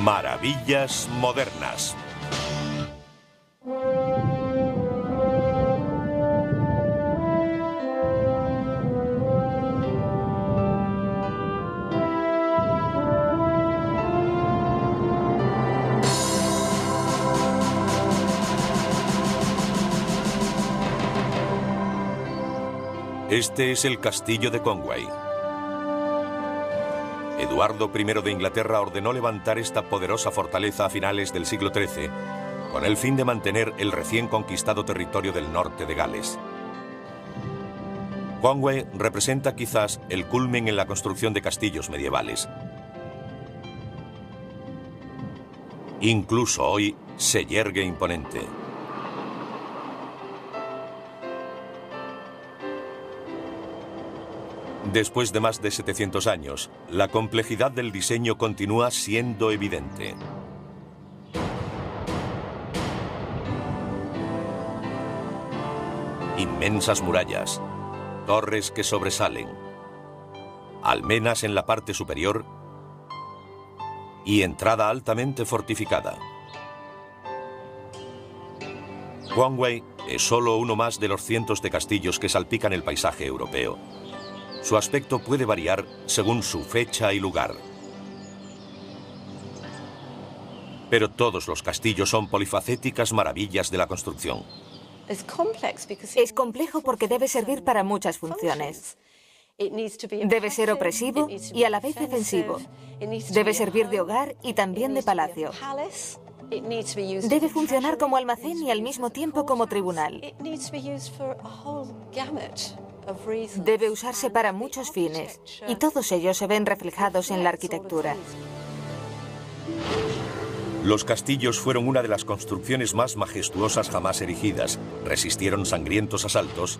Maravillas modernas. Este es el castillo de Conway. Eduardo I de Inglaterra ordenó levantar esta poderosa fortaleza a finales del siglo XIII, con el fin de mantener el recién conquistado territorio del norte de Gales. Conway representa quizás el culmen en la construcción de castillos medievales. Incluso hoy se yergue imponente. Después de más de 700 años, la complejidad del diseño continúa siendo evidente. Inmensas murallas, torres que sobresalen, almenas en la parte superior y entrada altamente fortificada. Conway es solo uno más de los cientos de castillos que salpican el paisaje europeo. Su aspecto puede variar según su fecha y lugar. Pero todos los castillos son polifacéticas maravillas de la construcción. Es complejo porque debe servir para muchas funciones. Debe ser opresivo y a la vez defensivo. Debe servir de hogar y también de palacio. Debe funcionar como almacén y al mismo tiempo como tribunal. Debe usarse para muchos fines, y todos ellos se ven reflejados en la arquitectura. Los castillos fueron una de las construcciones más majestuosas jamás erigidas, resistieron sangrientos asaltos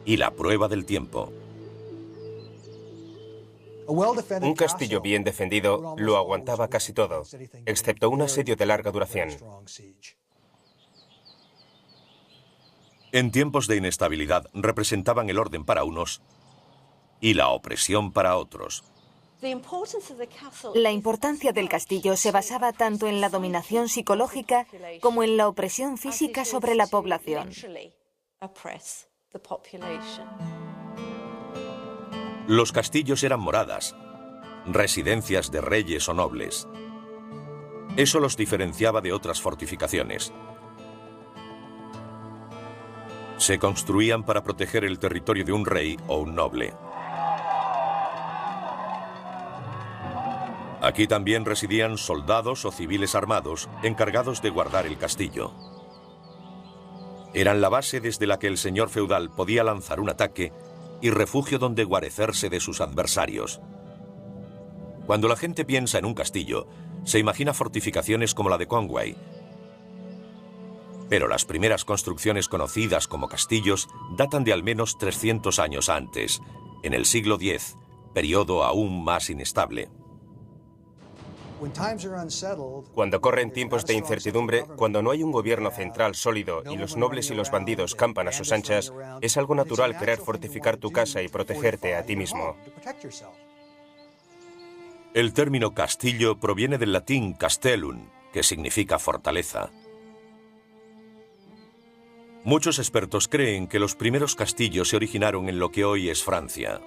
y la prueba del tiempo. Un castillo bien defendido lo aguantaba casi todo, excepto un asedio de larga duración. En tiempos de inestabilidad representaban el orden para unos y la opresión para otros. La importancia del castillo se basaba tanto en la dominación psicológica como en la opresión física sobre la población. Los castillos eran moradas, residencias de reyes o nobles. Eso los diferenciaba de otras fortificaciones. Se construían para proteger el territorio de un rey o un noble. Aquí también residían soldados o civiles armados encargados de guardar el castillo. Eran la base desde la que el señor feudal podía lanzar un ataque y refugio donde guarecerse de sus adversarios. Cuando la gente piensa en un castillo, se imagina fortificaciones como la de Conway. Pero las primeras construcciones conocidas como castillos datan de al menos 300 años antes, en el siglo X, periodo aún más inestable. Cuando corren tiempos de incertidumbre, cuando no hay un gobierno central sólido y los nobles y los bandidos campan a sus anchas, es algo natural querer fortificar tu casa y protegerte a ti mismo. El término castillo proviene del latín castellum, que significa fortaleza. Muchos expertos creen que los primeros castillos se originaron en lo que hoy es Francia.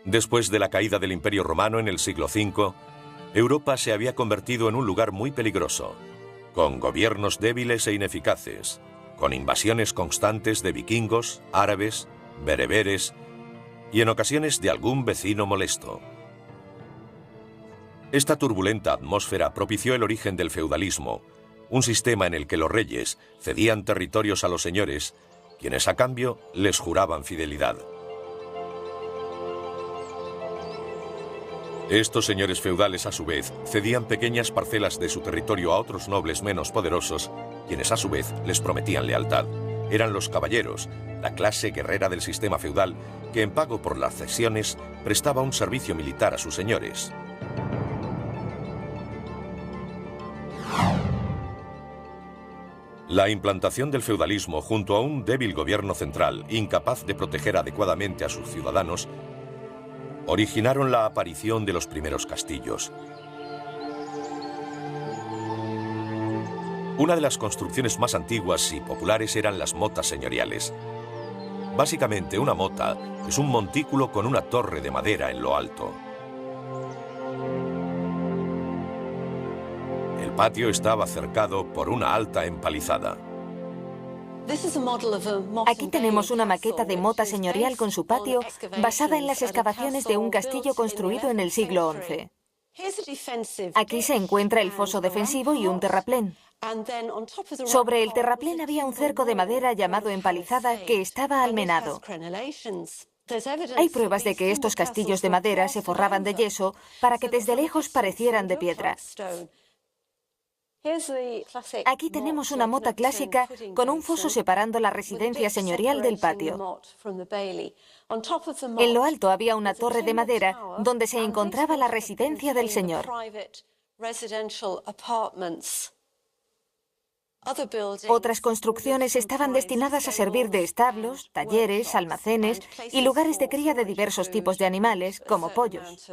Después de la caída del Imperio Romano en el siglo V, Europa se había convertido en un lugar muy peligroso, con gobiernos débiles e ineficaces, con invasiones constantes de vikingos, árabes, bereberes y en ocasiones de algún vecino molesto. Esta turbulenta atmósfera propició el origen del feudalismo, un sistema en el que los reyes cedían territorios a los señores, quienes a cambio les juraban fidelidad. Estos señores feudales, a su vez, cedían pequeñas parcelas de su territorio a otros nobles menos poderosos, quienes a su vez les prometían lealtad. Eran los caballeros, la clase guerrera del sistema feudal, que en pago por las cesiones prestaba un servicio militar a sus señores. La implantación del feudalismo junto a un débil gobierno central, incapaz de proteger adecuadamente a sus ciudadanos, originaron la aparición de los primeros castillos. Una de las construcciones más antiguas y populares eran las motas señoriales. Básicamente, una mota es un montículo con una torre de madera en lo alto. El patio estaba cercado por una alta empalizada. Aquí tenemos una maqueta de mota señorial con su patio basada en las excavaciones de un castillo construido en el siglo XI. Aquí se encuentra el foso defensivo y un terraplén. Sobre el terraplén había un cerco de madera llamado empalizada que estaba almenado. Hay pruebas de que estos castillos de madera se forraban de yeso para que desde lejos parecieran de piedra. Aquí tenemos una mota clásica con un foso separando la residencia señorial del patio. En lo alto había una torre de madera donde se encontraba la residencia del señor. Otras construcciones estaban destinadas a servir de establos, talleres, almacenes y lugares de cría de diversos tipos de animales, como pollos.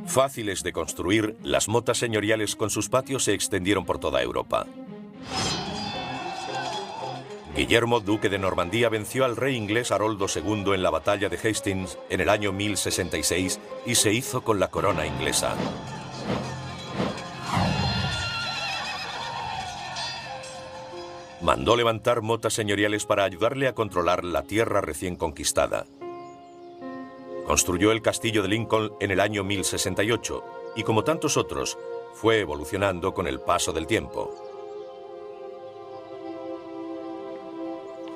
Fáciles de construir, las motas señoriales con sus patios se extendieron por toda Europa. Guillermo, duque de Normandía, venció al rey inglés Haroldo II en la batalla de Hastings en el año 1066 y se hizo con la corona inglesa. Mandó levantar motas señoriales para ayudarle a controlar la tierra recién conquistada. Construyó el castillo de Lincoln en el año 1068 y, como tantos otros, fue evolucionando con el paso del tiempo.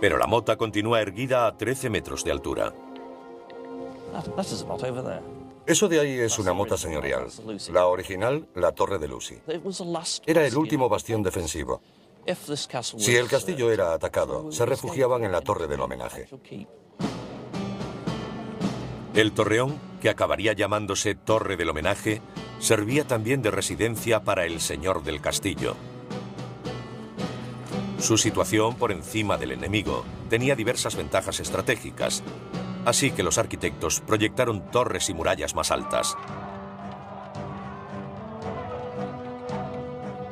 Pero la mota continúa erguida a 13 metros de altura. Eso de ahí es una mota señorial. La original, la Torre de Lucy. Era el último bastión defensivo. Si el castillo era atacado, se refugiaban en la Torre del Homenaje. El torreón, que acabaría llamándose Torre del Homenaje, servía también de residencia para el señor del castillo. Su situación por encima del enemigo tenía diversas ventajas estratégicas, así que los arquitectos proyectaron torres y murallas más altas.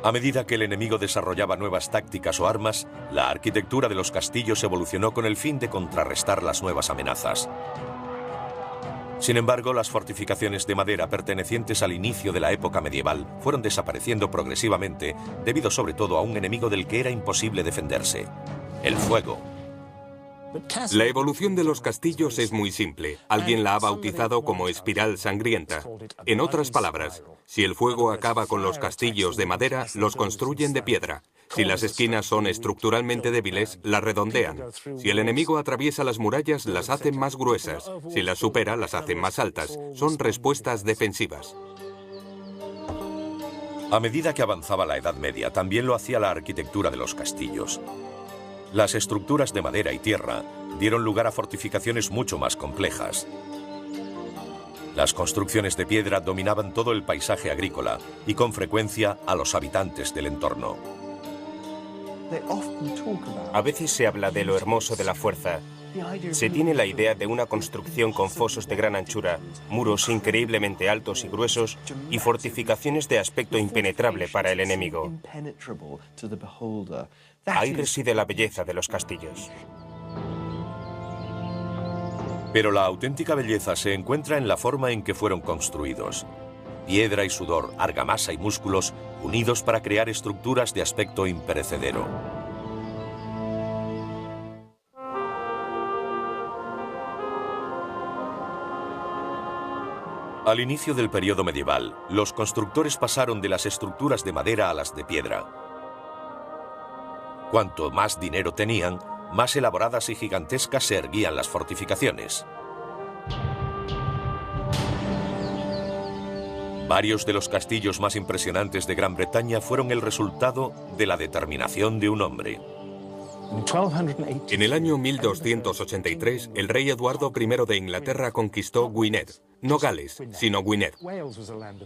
A medida que el enemigo desarrollaba nuevas tácticas o armas, la arquitectura de los castillos evolucionó con el fin de contrarrestar las nuevas amenazas. Sin embargo, las fortificaciones de madera pertenecientes al inicio de la época medieval fueron desapareciendo progresivamente debido sobre todo a un enemigo del que era imposible defenderse: el fuego. La evolución de los castillos es muy simple. Alguien la ha bautizado como espiral sangrienta. En otras palabras, si el fuego acaba con los castillos de madera, los construyen de piedra. Si las esquinas son estructuralmente débiles, las redondean. Si el enemigo atraviesa las murallas, las hacen más gruesas. Si las supera, las hacen más altas. Son respuestas defensivas. A medida que avanzaba la Edad Media, también lo hacía la arquitectura de los castillos. Las estructuras de madera y tierra dieron lugar a fortificaciones mucho más complejas. Las construcciones de piedra dominaban todo el paisaje agrícola y con frecuencia a los habitantes del entorno. A veces se habla de lo hermoso de la fuerza. Se tiene la idea de una construcción con fosos de gran anchura, muros increíblemente altos y gruesos y fortificaciones de aspecto impenetrable para el enemigo. Ahí reside la belleza de los castillos. Pero la auténtica belleza se encuentra en la forma en que fueron construidos. Piedra y sudor, argamasa y músculos unidos para crear estructuras de aspecto imperecedero. Al inicio del periodo medieval, los constructores pasaron de las estructuras de madera a las de piedra. Cuanto más dinero tenían, más elaboradas y gigantescas se erguían las fortificaciones. Varios de los castillos más impresionantes de Gran Bretaña fueron el resultado de la determinación de un hombre. En el año 1283, el rey Eduardo I de Inglaterra conquistó Gwynedd, No Gales, sino Gwynedd.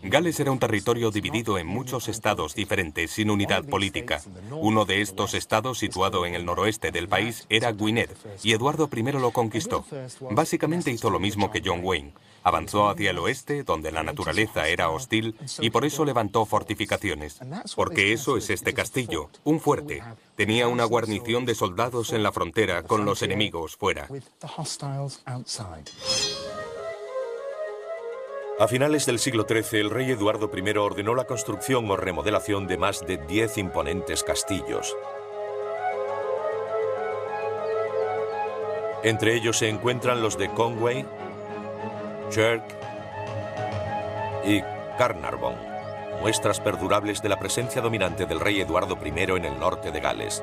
Gales era un territorio dividido en muchos estados diferentes, sin unidad política. Uno de estos estados, situado en el noroeste del país, era Gwynedd, y Eduardo I lo conquistó. Básicamente hizo lo mismo que John Wayne. Avanzó hacia el oeste, donde la naturaleza era hostil, y por eso levantó fortificaciones. Porque eso es este castillo, un fuerte. Tenía una guarnición de soldados en la frontera, con los enemigos fuera. A finales del siglo XIII, el rey Eduardo I ordenó la construcción o remodelación de más de 10 imponentes castillos. Entre ellos se encuentran los de Conway, Chirk y Carnarvon, muestras perdurables de la presencia dominante del rey Eduardo I en el norte de Gales.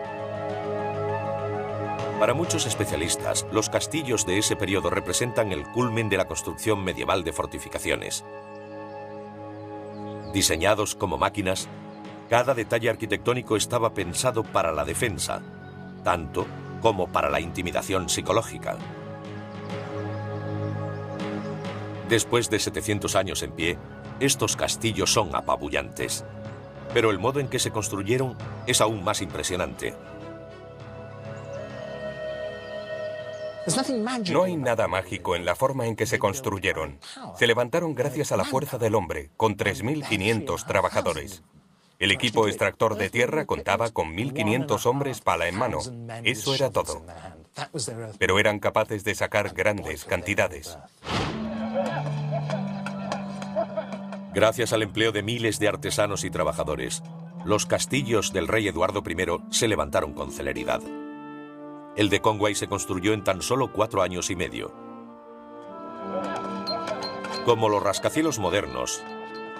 Para muchos especialistas, los castillos de ese periodo representan el culmen de la construcción medieval de fortificaciones. Diseñados como máquinas, cada detalle arquitectónico estaba pensado para la defensa, tanto como para la intimidación psicológica. Después de 700 años en pie, estos castillos son apabullantes, pero el modo en que se construyeron es aún más impresionante. No hay nada mágico en la forma en que se construyeron. Se levantaron gracias a la fuerza del hombre, con 3.500 trabajadores. El equipo extractor de tierra contaba con 1.500 hombres pala en mano. Eso era todo. Pero eran capaces de sacar grandes cantidades. Gracias al empleo de miles de artesanos y trabajadores, los castillos del rey Eduardo I se levantaron con celeridad. El de Conway se construyó en tan solo 4 años y medio. Como los rascacielos modernos,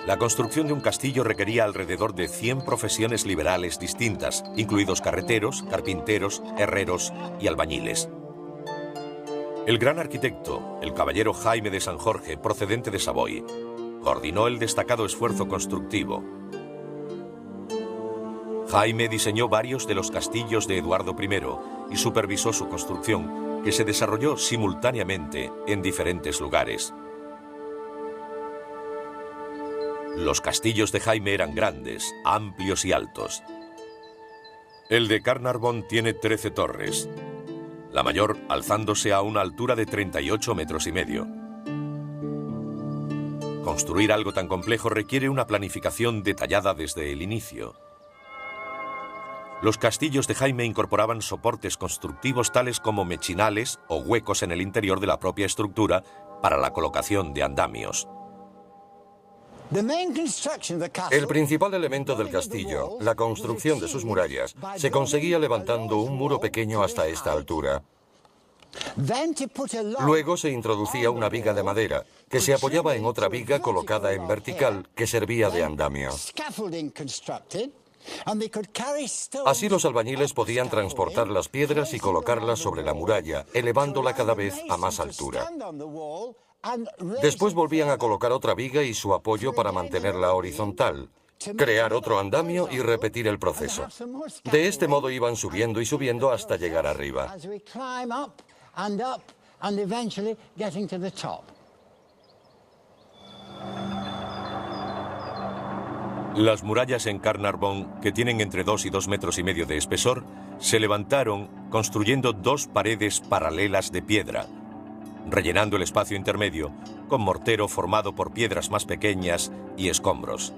la construcción de un castillo requería alrededor de 100 profesiones liberales distintas, incluidos carreteros, carpinteros, herreros y albañiles. El gran arquitecto, el caballero Jaime de San Jorge, procedente de Savoy, coordinó el destacado esfuerzo constructivo. Jaime diseñó varios de los castillos de Eduardo I y supervisó su construcción, que se desarrolló simultáneamente en diferentes lugares. Los castillos de Jaime eran grandes, amplios y altos. El de Carnarvon tiene 13 torres, la mayor alzándose a una altura de 38 metros y medio. Construir algo tan complejo requiere una planificación detallada desde el inicio. Los castillos de Jaime incorporaban soportes constructivos tales como mechinales o huecos en el interior de la propia estructura para la colocación de andamios. El principal elemento del castillo, la construcción de sus murallas, se conseguía levantando un muro pequeño hasta esta altura. Luego se introducía una viga de madera, que se apoyaba en otra viga colocada en vertical, que servía de andamio. Así los albañiles podían transportar las piedras y colocarlas sobre la muralla, elevándola cada vez a más altura. Después volvían a colocar otra viga y su apoyo para mantenerla horizontal, crear otro andamio y repetir el proceso. De este modo iban subiendo y subiendo hasta llegar arriba. Las murallas en Carnarvon, que tienen entre 2 y 2,5 metros de espesor, se levantaron construyendo 2 paredes paralelas de piedra, rellenando el espacio intermedio con mortero formado por piedras más pequeñas y escombros.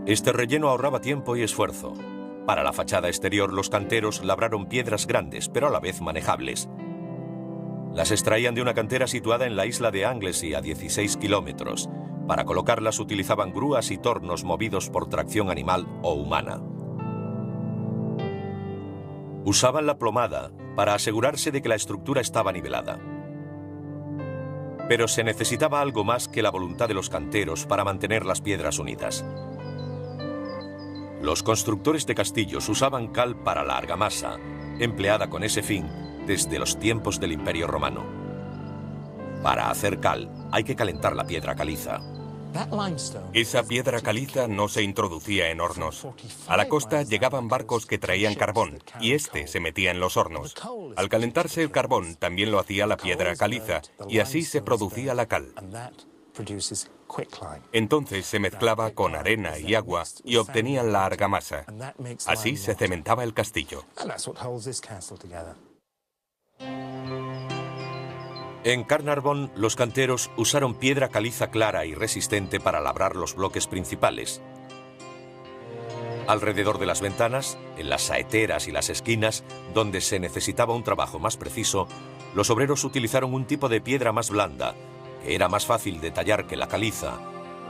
Este relleno ahorraba tiempo y esfuerzo. Para la fachada exterior, los canteros labraron piedras grandes, pero a la vez manejables. Las extraían de una cantera situada en la isla de Anglesey, a 16 kilómetros. Para colocarlas utilizaban grúas y tornos movidos por tracción animal o humana. Usaban la plomada para asegurarse de que la estructura estaba nivelada. Pero se necesitaba algo más que la voluntad de los canteros para mantener las piedras unidas. Los constructores de castillos usaban cal para la argamasa, empleada con ese fin desde los tiempos del Imperio Romano. Para hacer cal hay que calentar la piedra caliza. Esa piedra caliza no se introducía en hornos. A la costa llegaban barcos que traían carbón y este se metía en los hornos. Al calentarse el carbón también lo hacía la piedra caliza y así se producía la cal. Entonces se mezclaba con arena y agua y obtenían la argamasa. Así se cementaba el castillo. En Carnarvon, los canteros usaron piedra caliza clara y resistente para labrar los bloques principales. Alrededor de las ventanas, en las saeteras y las esquinas, donde se necesitaba un trabajo más preciso, los obreros utilizaron un tipo de piedra más blanda, que era más fácil de tallar que la caliza,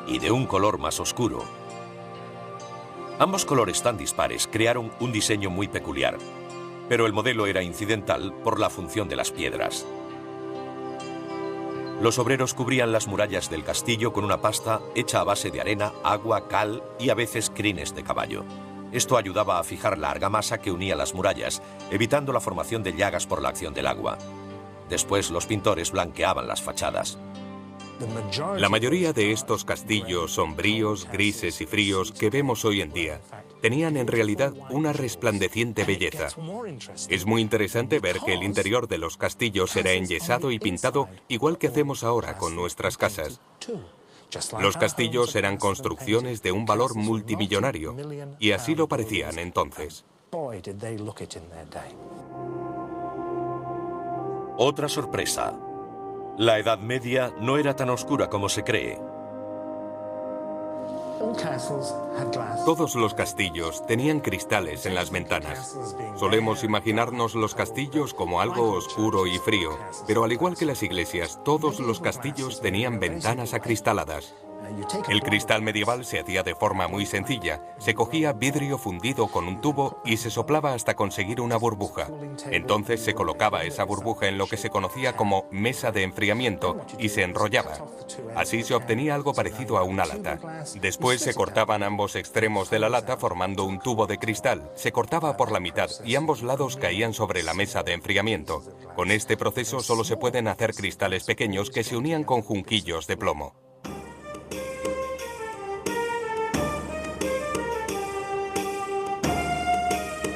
y de un color más oscuro. Ambos colores tan dispares crearon un diseño muy peculiar, pero el modelo era incidental por la función de las piedras. Los obreros cubrían las murallas del castillo con una pasta hecha a base de arena, agua, cal y a veces crines de caballo. Esto ayudaba a fijar la argamasa que unía las murallas, evitando la formación de llagas por la acción del agua. Después los pintores blanqueaban las fachadas. La mayoría de estos castillos sombríos, grises y fríos que vemos hoy en día tenían en realidad una resplandeciente belleza. Es muy interesante ver que el interior de los castillos era enyesado y pintado igual que hacemos ahora con nuestras casas. Los castillos eran construcciones de un valor multimillonario y así lo parecían entonces. Otra sorpresa. La Edad Media no era tan oscura como se cree. Todos los castillos tenían cristales en las ventanas. Solemos imaginarnos los castillos como algo oscuro y frío, pero al igual que las iglesias, todos los castillos tenían ventanas acristaladas. El cristal medieval se hacía de forma muy sencilla. Se cogía vidrio fundido con un tubo y se soplaba hasta conseguir una burbuja. Entonces se colocaba esa burbuja en lo que se conocía como mesa de enfriamiento y se enrollaba. Así se obtenía algo parecido a una lata. Después se cortaban ambos extremos de la lata formando un tubo de cristal. Se cortaba por la mitad y ambos lados caían sobre la mesa de enfriamiento. Con este proceso solo se pueden hacer cristales pequeños que se unían con junquillos de plomo.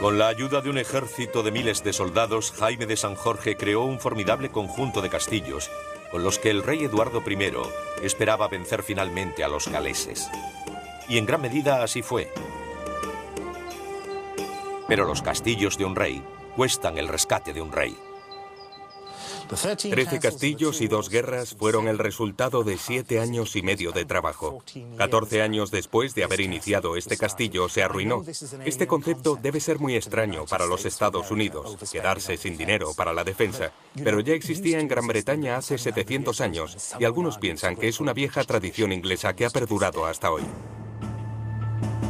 Con la ayuda de un ejército de miles de soldados, Jaime de San Jorge creó un formidable conjunto de castillos, con los que el rey Eduardo I esperaba vencer finalmente a los galeses. Y en gran medida así fue. Pero los castillos de un rey cuestan el rescate de un rey. 13 castillos y 2 guerras fueron el resultado de 7 años y medio de trabajo. 14 años después de haber iniciado este castillo se arruinó. Este concepto debe ser muy extraño para los Estados Unidos, quedarse sin dinero para la defensa, pero ya existía en Gran Bretaña hace 700 años y algunos piensan que es una vieja tradición inglesa que ha perdurado hasta hoy.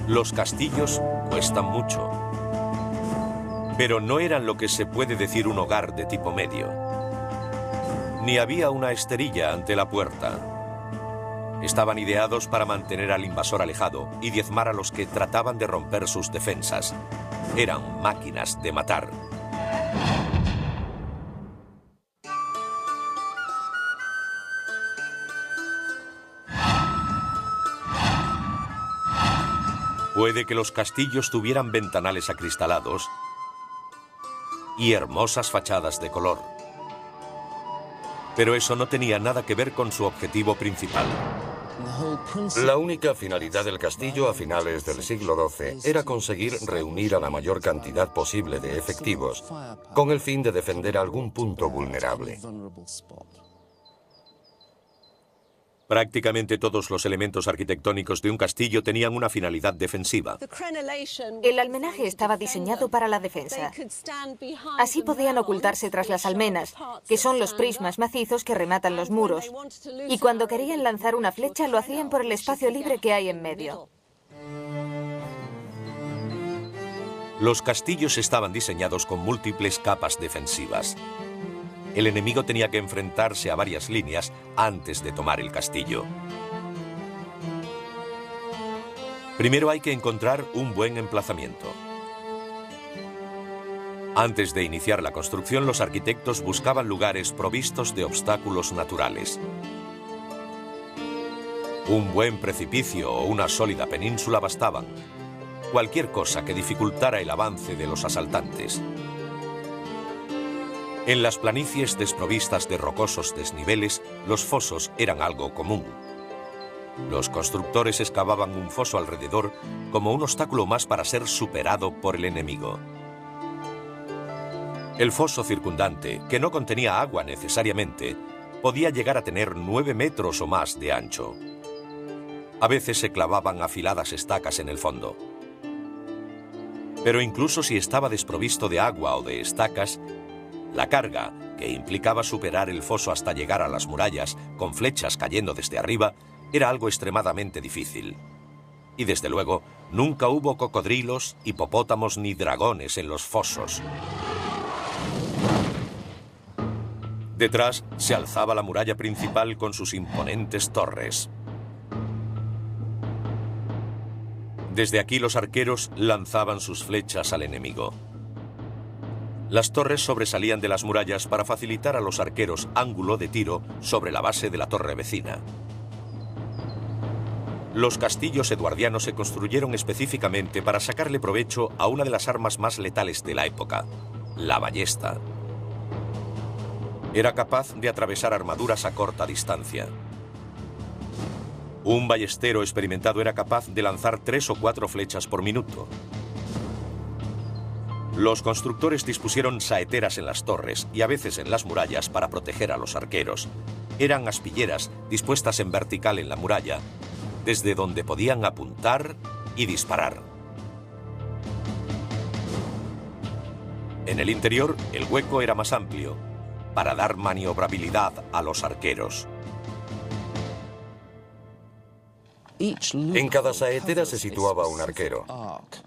Los castillos cuestan mucho, pero no eran lo que se puede decir un hogar de tipo medio. Ni había una esterilla ante la puerta. Estaban ideados para mantener al invasor alejado y diezmar a los que trataban de romper sus defensas. Eran máquinas de matar. Puede que los castillos tuvieran ventanales acristalados y hermosas fachadas de color. Pero eso no tenía nada que ver con su objetivo principal. La única finalidad del castillo a finales del siglo XII era conseguir reunir a la mayor cantidad posible de efectivos, con el fin de defender algún punto vulnerable. Prácticamente todos los elementos arquitectónicos de un castillo tenían una finalidad defensiva. El almenaje estaba diseñado para la defensa. Así podían ocultarse tras las almenas, que son los prismas macizos que rematan los muros. Y cuando querían lanzar una flecha, lo hacían por el espacio libre que hay en medio. Los castillos estaban diseñados con múltiples capas defensivas. El enemigo tenía que enfrentarse a varias líneas antes de tomar el castillo. Primero hay que encontrar un buen emplazamiento. Antes de iniciar la construcción, los arquitectos buscaban lugares provistos de obstáculos naturales. Un buen precipicio o una sólida península bastaban. Cualquier cosa que dificultara el avance de los asaltantes. En las planicies desprovistas de rocosos desniveles, los fosos eran algo común. Los constructores excavaban un foso alrededor como un obstáculo más para ser superado por el enemigo. El foso circundante, que no contenía agua necesariamente, podía llegar a tener 9 metros o más de ancho. A veces se clavaban afiladas estacas en el fondo. Pero incluso si estaba desprovisto de agua o de estacas, la carga, que implicaba superar el foso hasta llegar a las murallas con flechas cayendo desde arriba, era algo extremadamente difícil. Y desde luego, nunca hubo cocodrilos, hipopótamos ni dragones en los fosos. Detrás se alzaba la muralla principal con sus imponentes torres. Desde aquí los arqueros lanzaban sus flechas al enemigo. Las torres sobresalían de las murallas para facilitar a los arqueros ángulo de tiro sobre la base de la torre vecina. Los castillos eduardianos se construyeron específicamente para sacarle provecho a una de las armas más letales de la época, la ballesta. Era capaz de atravesar armaduras a corta distancia. Un ballestero experimentado era capaz de lanzar 3 o 4 flechas por minuto. Los constructores dispusieron saeteras en las torres y a veces en las murallas para proteger a los arqueros. Eran aspilleras dispuestas en vertical en la muralla, desde donde podían apuntar y disparar. En el interior, el hueco era más amplio, para dar maniobrabilidad a los arqueros. En cada saetera se situaba un arquero,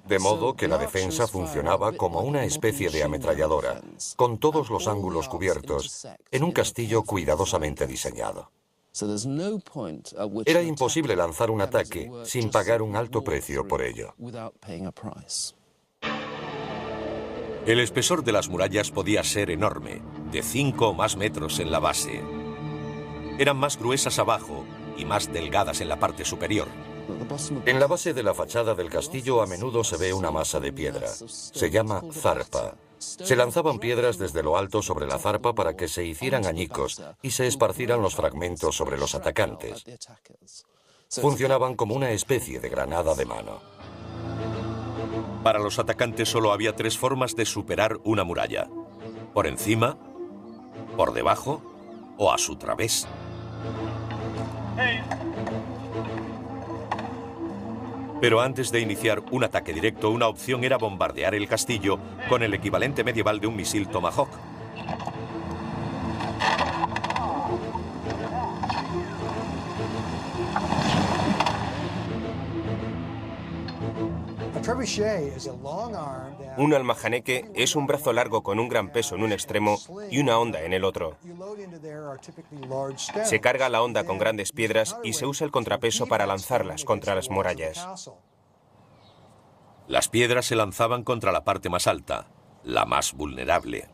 de modo que la defensa funcionaba como una especie de ametralladora, con todos los ángulos cubiertos, en un castillo cuidadosamente diseñado. Era imposible lanzar un ataque sin pagar un alto precio por ello. El espesor de las murallas podía ser enorme, de 5 o más metros en la base. Eran más gruesas abajo y más delgadas en la parte superior. En la base de la fachada del castillo a menudo se ve una masa de piedra. Se llama zarpa. Se lanzaban piedras desde lo alto sobre la zarpa para que se hicieran añicos y se esparcieran los fragmentos sobre los atacantes. Funcionaban como una especie de granada de mano. Para los atacantes solo había 3 formas de superar una muralla: por encima, por debajo o a su través. Pero antes de iniciar un ataque directo, una opción era bombardear el castillo con el equivalente medieval de un misil Tomahawk. Un almajaneque es un brazo largo con un gran peso en un extremo y una honda en el otro. Se carga la honda con grandes piedras y se usa el contrapeso para lanzarlas contra las murallas. Las piedras se lanzaban contra la parte más alta, la más vulnerable.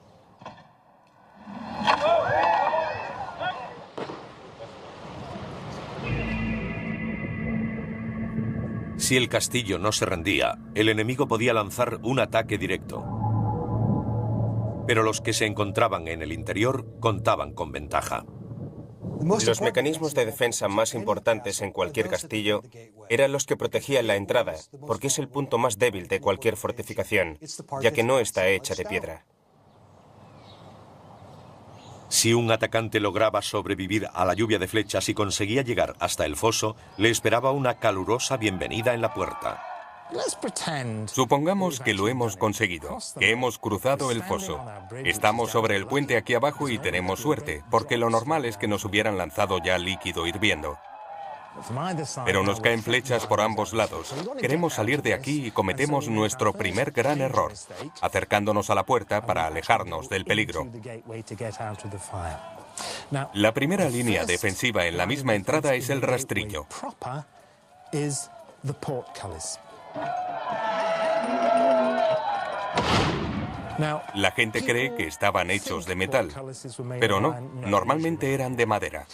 Si el castillo no se rendía, el enemigo podía lanzar un ataque directo. Pero los que se encontraban en el interior contaban con ventaja. Los mecanismos de defensa más importantes en cualquier castillo eran los que protegían la entrada, porque es el punto más débil de cualquier fortificación, ya que no está hecha de piedra. Si un atacante lograba sobrevivir a la lluvia de flechas y conseguía llegar hasta el foso, le esperaba una calurosa bienvenida en la puerta. Supongamos que lo hemos conseguido, que hemos cruzado el foso. Estamos sobre el puente aquí abajo y tenemos suerte, porque lo normal es que nos hubieran lanzado ya líquido hirviendo. Pero nos caen flechas por ambos lados. Queremos salir de aquí y cometemos nuestro primer gran error, acercándonos a la puerta para alejarnos del peligro. La primera línea defensiva en la misma entrada es el rastrillo. La gente cree que estaban hechos de metal, pero no, normalmente eran de madera.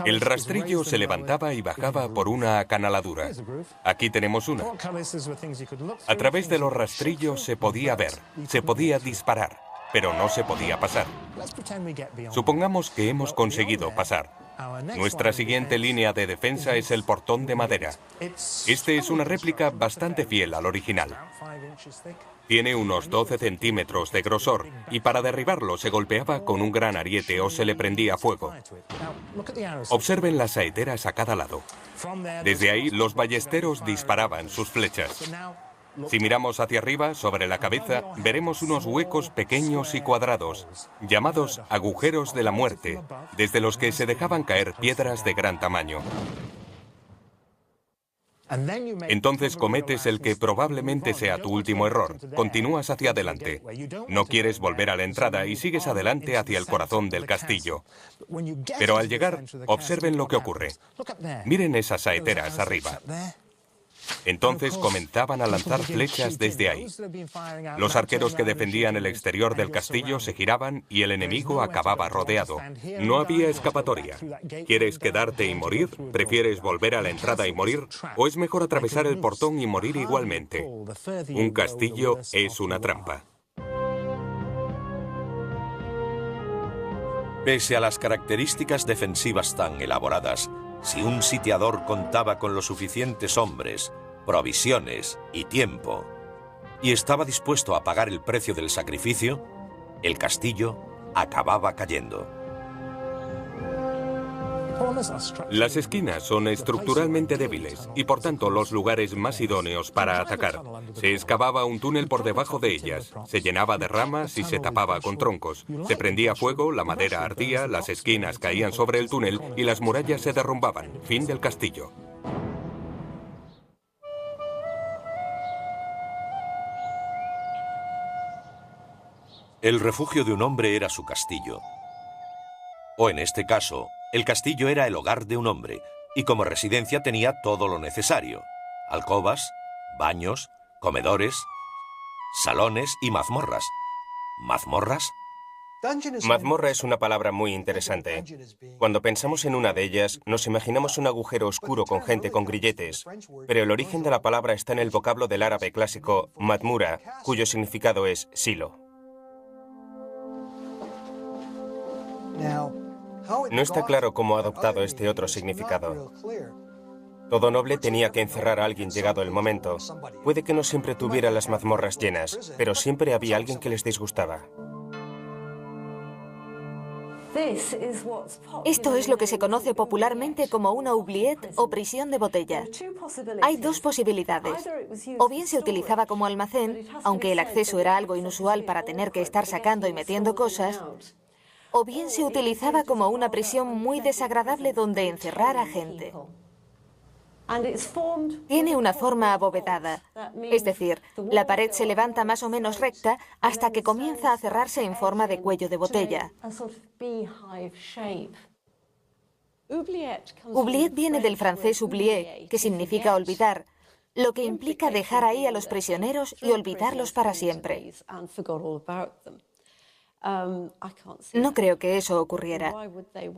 El rastrillo se levantaba y bajaba por una acanaladura. Aquí tenemos una. A través de los rastrillos se podía ver, se podía disparar, pero no se podía pasar. Supongamos que hemos conseguido pasar. Nuestra siguiente línea de defensa es el portón de madera. Este es una réplica bastante fiel al original. Tiene unos 12 centímetros de grosor y para derribarlo se golpeaba con un gran ariete o se le prendía fuego. Observen las saeteras a cada lado. Desde ahí los ballesteros disparaban sus flechas. Si miramos hacia arriba, sobre la cabeza, veremos unos huecos pequeños y cuadrados, llamados agujeros de la muerte, desde los que se dejaban caer piedras de gran tamaño. Entonces cometes el que probablemente sea tu último error. Continúas hacia adelante. No quieres volver a la entrada y sigues adelante hacia el corazón del castillo. Pero al llegar, observen lo que ocurre. Miren esas saeteras arriba. Entonces comenzaban a lanzar flechas desde ahí. Los arqueros que defendían el exterior del castillo se giraban y el enemigo acababa rodeado. No había escapatoria. ¿Quieres quedarte y morir? ¿Prefieres volver a la entrada y morir? ¿O es mejor atravesar el portón y morir igualmente? Un castillo es una trampa. Pese a las características defensivas tan elaboradas, si un sitiador contaba con los suficientes hombres, provisiones y tiempo, y estaba dispuesto a pagar el precio del sacrificio, el castillo acababa cayendo. Las esquinas son estructuralmente débiles y por tanto los lugares más idóneos para atacar. Se excavaba un túnel por debajo de ellas, se llenaba de ramas y se tapaba con troncos. Se prendía fuego, la madera ardía, las esquinas caían sobre el túnel y las murallas se derrumbaban. Fin del castillo. El refugio de un hombre era su castillo. O en este caso, el castillo era el hogar de un hombre, y como residencia tenía todo lo necesario: alcobas, baños, comedores, salones y mazmorras. ¿Mazmorras? Mazmorra es una palabra muy interesante. Cuando pensamos en una de ellas, nos imaginamos un agujero oscuro con gente con grilletes, pero el origen de la palabra está en el vocablo del árabe clásico madmura, cuyo significado es silo. No está claro cómo ha adoptado este otro significado. Todo noble tenía que encerrar a alguien llegado el momento. Puede que no siempre tuviera las mazmorras llenas, pero siempre había alguien que les disgustaba. Esto es lo que se conoce popularmente como una oubliette o prisión de botella. Hay dos posibilidades. O bien se utilizaba como almacén, aunque el acceso era algo inusual para tener que estar sacando y metiendo cosas, o bien se utilizaba como una prisión muy desagradable donde encerrar a gente. Tiene una forma abovedada, es decir, la pared se levanta más o menos recta hasta que comienza a cerrarse en forma de cuello de botella. Oubliette viene del francés oublier, que significa olvidar, lo que implica dejar ahí a los prisioneros y olvidarlos para siempre. No creo que eso ocurriera.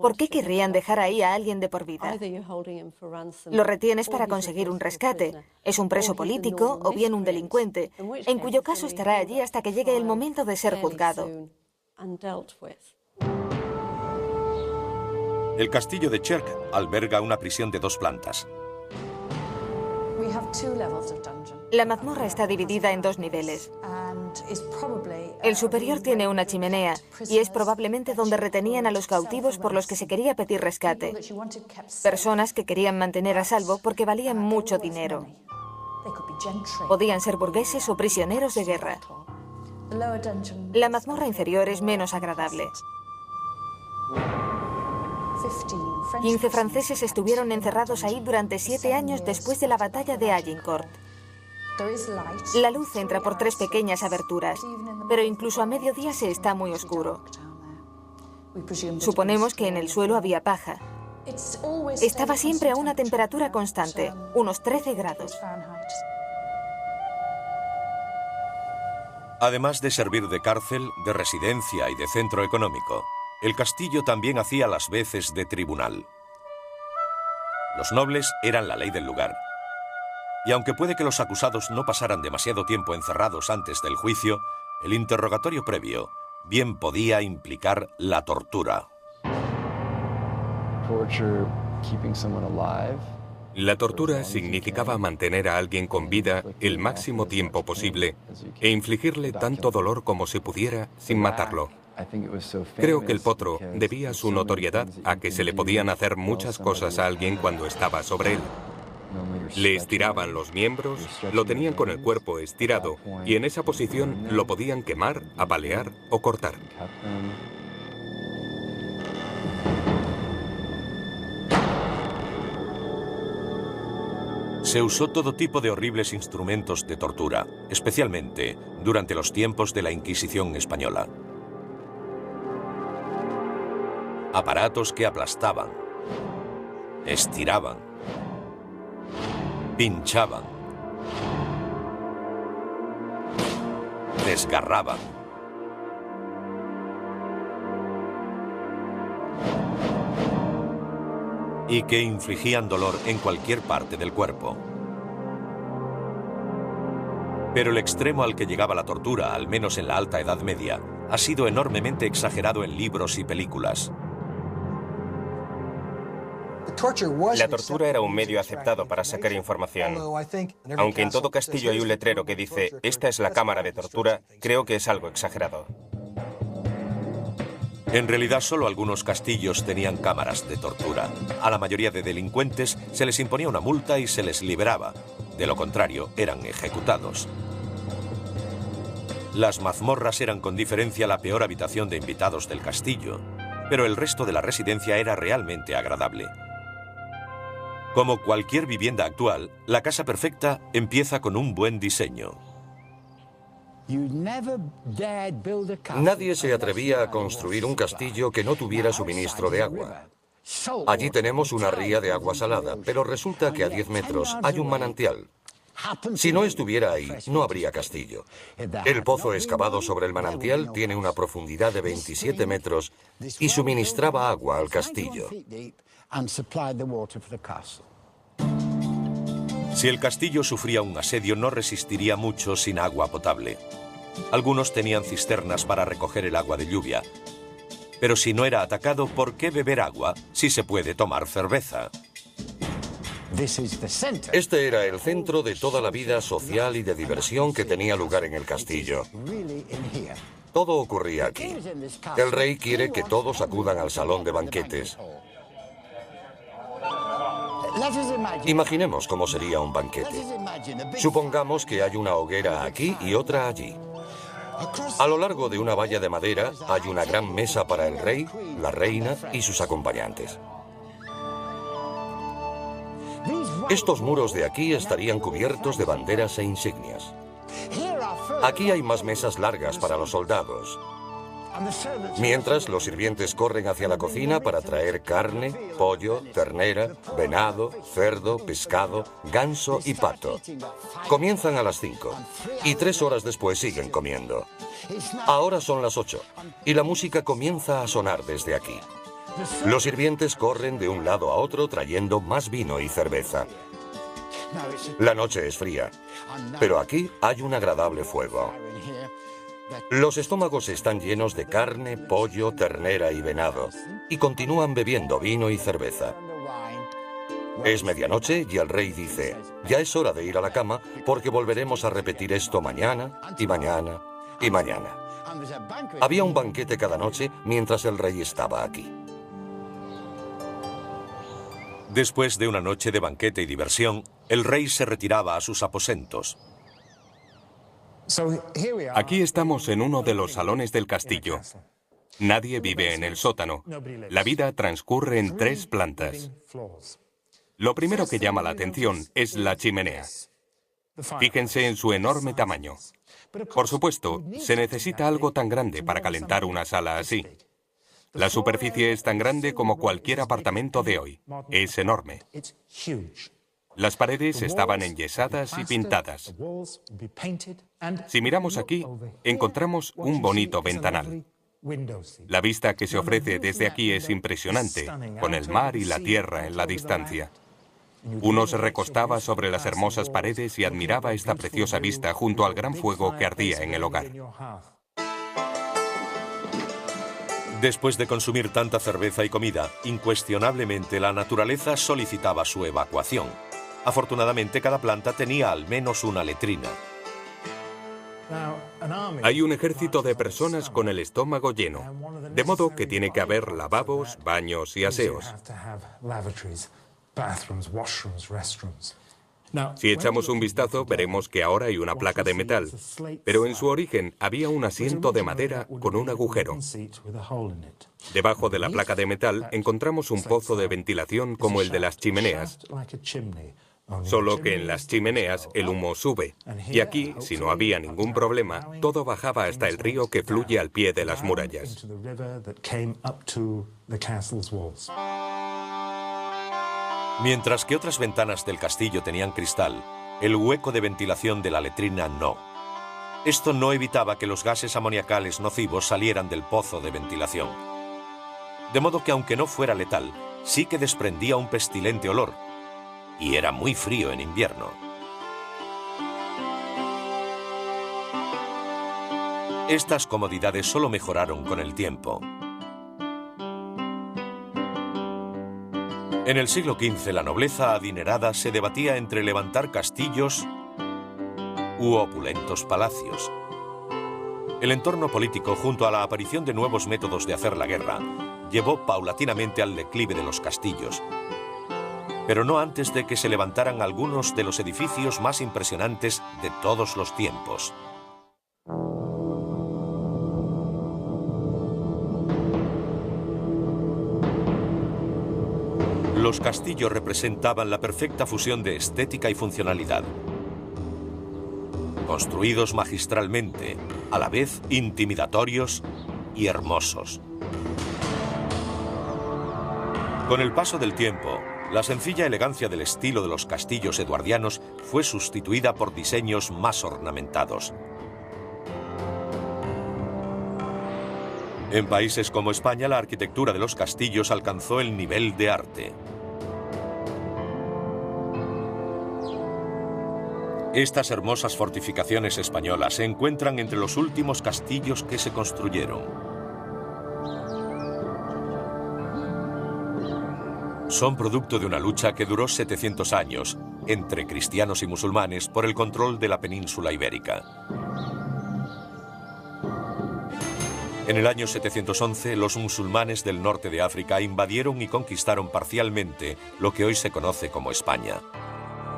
¿Por qué querrían dejar ahí a alguien de por vida? Lo retienes para conseguir un rescate. Es un preso político o bien un delincuente, en cuyo caso estará allí hasta que llegue el momento de ser juzgado. El castillo de Cherk alberga una prisión de 2 plantas. La mazmorra está dividida en 2 niveles. El superior tiene una chimenea y es probablemente donde retenían a los cautivos por los que se quería pedir rescate. Personas que querían mantener a salvo porque valían mucho dinero. Podían ser burgueses o prisioneros de guerra. La mazmorra inferior es menos agradable. 15 franceses estuvieron encerrados ahí durante 7 años después de la batalla de Agincourt. La luz entra por 3 pequeñas aberturas, pero incluso a mediodía se está muy oscuro. Suponemos que en el suelo había paja. Estaba siempre a una temperatura constante, unos 13 grados. Además de servir de cárcel, de residencia y de centro económico, el castillo también hacía las veces de tribunal. Los nobles eran la ley del lugar. Y aunque puede que los acusados no pasaran demasiado tiempo encerrados antes del juicio, el interrogatorio previo bien podía implicar la tortura. La tortura significaba mantener a alguien con vida el máximo tiempo posible e infligirle tanto dolor como se pudiera sin matarlo. Creo que el potro debía su notoriedad a que se le podían hacer muchas cosas a alguien cuando estaba sobre él. Le estiraban los miembros, lo tenían con el cuerpo estirado y en esa posición lo podían quemar, apalear o cortar. Se usó todo tipo de horribles instrumentos de tortura, especialmente durante los tiempos de la Inquisición española. Aparatos que aplastaban, estiraban, pinchaban, desgarraban. Y que infligían dolor en cualquier parte del cuerpo. Pero el extremo al que llegaba la tortura, al menos en la Alta Edad Media, ha sido enormemente exagerado en libros y películas. La tortura era un medio aceptado para sacar información. Aunque en todo castillo hay un letrero que dice «Esta es la cámara de tortura», creo que es algo exagerado. En realidad, solo algunos castillos tenían cámaras de tortura. A la mayoría de delincuentes se les imponía una multa y se les liberaba. De lo contrario, eran ejecutados. Las mazmorras eran con diferencia la peor habitación de invitados del castillo, pero el resto de la residencia era realmente agradable. Como cualquier vivienda actual, la casa perfecta empieza con un buen diseño. Nadie se atrevía a construir un castillo que no tuviera suministro de agua. Allí tenemos una ría de agua salada, pero resulta que a 10 metros hay un manantial. Si no estuviera ahí, no habría castillo. El pozo excavado sobre el manantial tiene una profundidad de 27 metros y suministraba agua al castillo. Si el castillo sufría un asedio, no resistiría mucho sin agua potable. Algunos tenían cisternas para recoger el agua de lluvia. Pero si no era atacado, ¿por qué beber agua si se puede tomar cerveza? Este era el centro de toda la vida social y de diversión que tenía lugar en el castillo. Todo ocurría aquí. El rey quiere que todos acudan al salón de banquetes. Imaginemos cómo sería un banquete. Supongamos que hay una hoguera aquí y otra allí. A lo largo de una valla de madera hay una gran mesa para el rey, la reina y sus acompañantes. Estos muros de aquí estarían cubiertos de banderas e insignias. Aquí hay más mesas largas para los soldados. Mientras, los sirvientes corren hacia la cocina para traer carne, pollo, ternera, venado, cerdo, pescado, ganso y pato. Comienzan a las 5 y 3 horas después siguen comiendo. Ahora son las 8 y la música comienza a sonar desde aquí. Los sirvientes corren de un lado a otro trayendo más vino y cerveza. La noche es fría, pero aquí hay un agradable fuego. Los estómagos están llenos de carne, pollo, ternera y venado, y continúan bebiendo vino y cerveza. Es medianoche y el rey dice, ya es hora de ir a la cama porque volveremos a repetir esto mañana y mañana y mañana. Había un banquete cada noche mientras el rey estaba aquí. Después de una noche de banquete y diversión, el rey se retiraba a sus aposentos. Aquí estamos en uno de los salones del castillo. Nadie vive en el sótano. La vida transcurre en 3 plantas. Lo primero que llama la atención es la chimenea. Fíjense en su enorme tamaño. Por supuesto, se necesita algo tan grande para calentar una sala así. La superficie es tan grande como cualquier apartamento de hoy. Es enorme. Las paredes estaban enyesadas y pintadas. Si miramos aquí, encontramos un bonito ventanal. La vista que se ofrece desde aquí es impresionante, con el mar y la tierra en la distancia. Uno se recostaba sobre las hermosas paredes y admiraba esta preciosa vista junto al gran fuego que ardía en el hogar. Después de consumir tanta cerveza y comida, incuestionablemente la naturaleza solicitaba su evacuación. Afortunadamente, cada planta tenía al menos una letrina. Hay un ejército de personas con el estómago lleno, de modo que tiene que haber lavabos, baños y aseos. Si echamos un vistazo, veremos que ahora hay una placa de metal, pero en su origen había un asiento de madera con un agujero. Debajo de la placa de metal encontramos un pozo de ventilación como el de las chimeneas, solo que en las chimeneas el humo sube, y aquí, si no había ningún problema, todo bajaba hasta el río que fluye al pie de las murallas. Mientras que otras ventanas del castillo tenían cristal, el hueco de ventilación de la letrina no. Esto no evitaba que los gases amoniacales nocivos salieran del pozo de ventilación. De modo que aunque no fuera letal, sí que desprendía un pestilente olor, y era muy frío en invierno. Estas comodidades solo mejoraron con el tiempo. En el siglo XV, la nobleza adinerada se debatía entre levantar castillos u opulentos palacios. El entorno político, junto a la aparición de nuevos métodos de hacer la guerra, llevó paulatinamente al declive de los castillos, pero no antes de que se levantaran algunos de los edificios más impresionantes de todos los tiempos. Los castillos representaban la perfecta fusión de estética y funcionalidad. Construidos magistralmente, a la vez intimidatorios y hermosos. Con el paso del tiempo, la sencilla elegancia del estilo de los castillos eduardianos fue sustituida por diseños más ornamentados. En países como España, la arquitectura de los castillos alcanzó el nivel de arte. Estas hermosas fortificaciones españolas se encuentran entre los últimos castillos que se construyeron. Son producto de una lucha que duró 700 años entre cristianos y musulmanes por el control de la península ibérica. En el año 711, los musulmanes del norte de África invadieron y conquistaron parcialmente lo que hoy se conoce como España.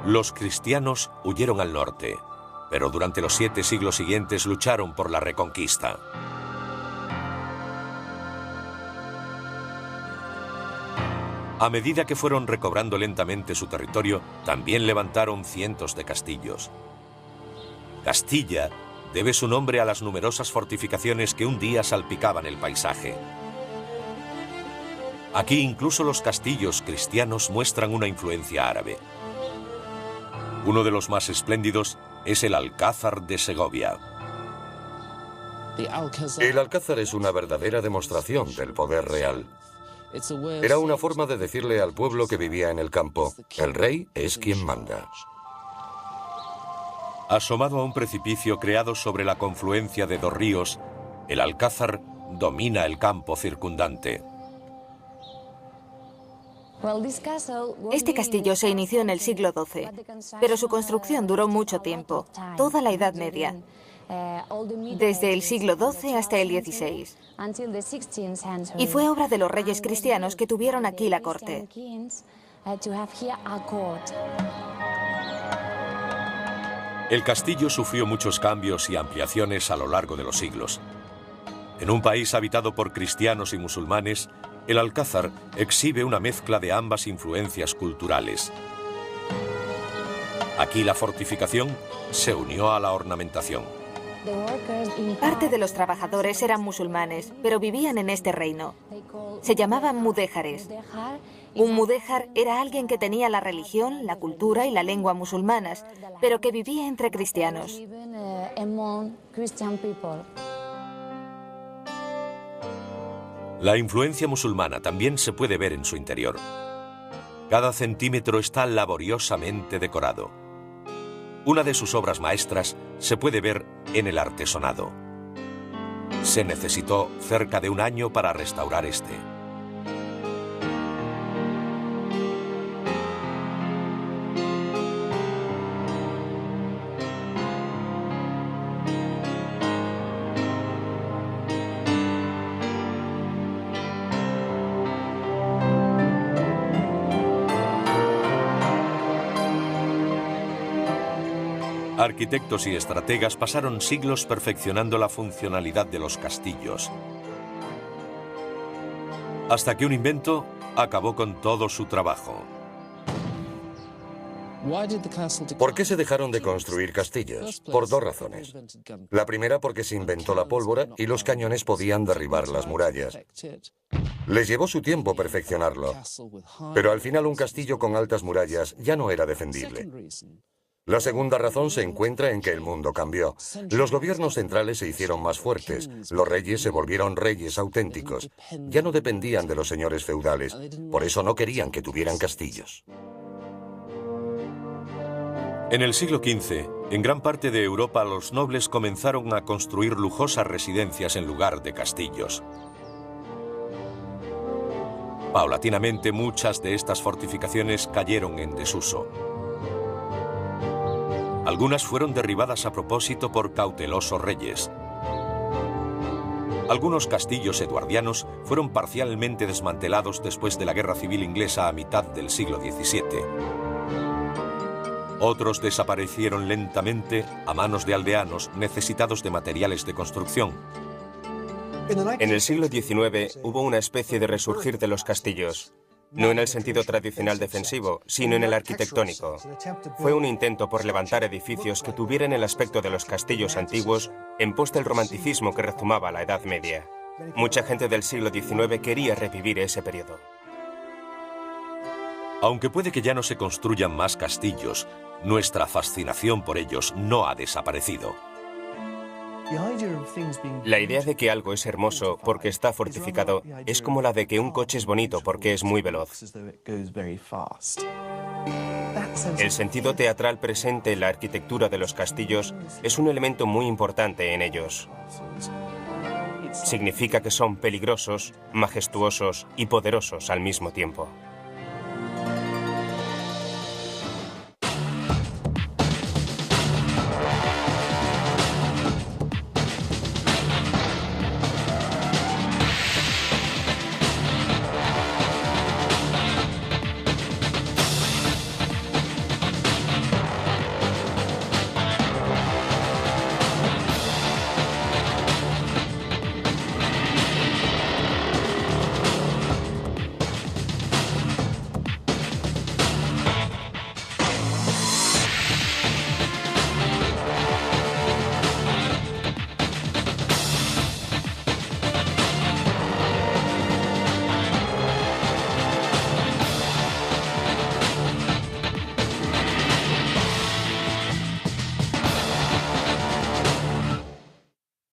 Los cristianos huyeron al norte, pero durante los 7 siglos siguientes lucharon por la reconquista. A medida que fueron recobrando lentamente su territorio, también levantaron cientos de castillos. Castilla debe su nombre a las numerosas fortificaciones que un día salpicaban el paisaje. Aquí incluso los castillos cristianos muestran una influencia árabe. Uno de los más espléndidos es el Alcázar de Segovia. El Alcázar es una verdadera demostración del poder real. Era una forma de decirle al pueblo que vivía en el campo, el rey es quien manda. Asomado a un precipicio creado sobre la confluencia de 2 ríos, el Alcázar domina el campo circundante. Este castillo se inició en el siglo XII, pero su construcción duró mucho tiempo, toda la Edad Media, desde el siglo XII hasta el XVI. Y fue obra de los reyes cristianos que tuvieron aquí la corte. El castillo sufrió muchos cambios y ampliaciones a lo largo de los siglos. En un país habitado por cristianos y musulmanes, el Alcázar exhibe una mezcla de ambas influencias culturales. Aquí la fortificación se unió a la ornamentación. Parte de los trabajadores eran musulmanes, pero vivían en este reino. Se llamaban mudéjares. Un mudéjar era alguien que tenía la religión, la cultura y la lengua musulmanas, pero que vivía entre cristianos. La influencia musulmana también se puede ver en su interior. Cada centímetro está laboriosamente decorado. Una de sus obras maestras se puede ver en el artesonado. Se necesitó cerca de un año para restaurar este. Arquitectos y estrategas pasaron siglos perfeccionando la funcionalidad de los castillos, hasta que un invento acabó con todo su trabajo. ¿Por qué se dejaron de construir castillos? Por dos razones. La primera, porque se inventó la pólvora y los cañones podían derribar las murallas. Les llevó su tiempo perfeccionarlo, pero al final un castillo con altas murallas ya no era defendible. La segunda razón se encuentra en que el mundo cambió. Los gobiernos centrales se hicieron más fuertes, los reyes se volvieron reyes auténticos. Ya no dependían de los señores feudales, por eso no querían que tuvieran castillos. En el siglo XV, en gran parte de Europa los nobles comenzaron a construir lujosas residencias en lugar de castillos. Paulatinamente muchas de estas fortificaciones cayeron en desuso. Algunas fueron derribadas a propósito por cautelosos reyes. Algunos castillos eduardianos fueron parcialmente desmantelados después de la Guerra Civil Inglesa a mitad del siglo XVII. Otros desaparecieron lentamente a manos de aldeanos necesitados de materiales de construcción. En el siglo XIX hubo una especie de resurgir de los castillos. No en el sentido tradicional defensivo, sino en el arquitectónico. Fue un intento por levantar edificios que tuvieran el aspecto de los castillos antiguos en pos del romanticismo que rezumaba la Edad Media. Mucha gente del siglo XIX quería revivir ese periodo. Aunque puede que ya no se construyan más castillos, nuestra fascinación por ellos no ha desaparecido. La idea de que algo es hermoso porque está fortificado es como la de que un coche es bonito porque es muy veloz. El sentido teatral presente en la arquitectura de los castillos es un elemento muy importante en ellos. Significa que son peligrosos, majestuosos y poderosos al mismo tiempo.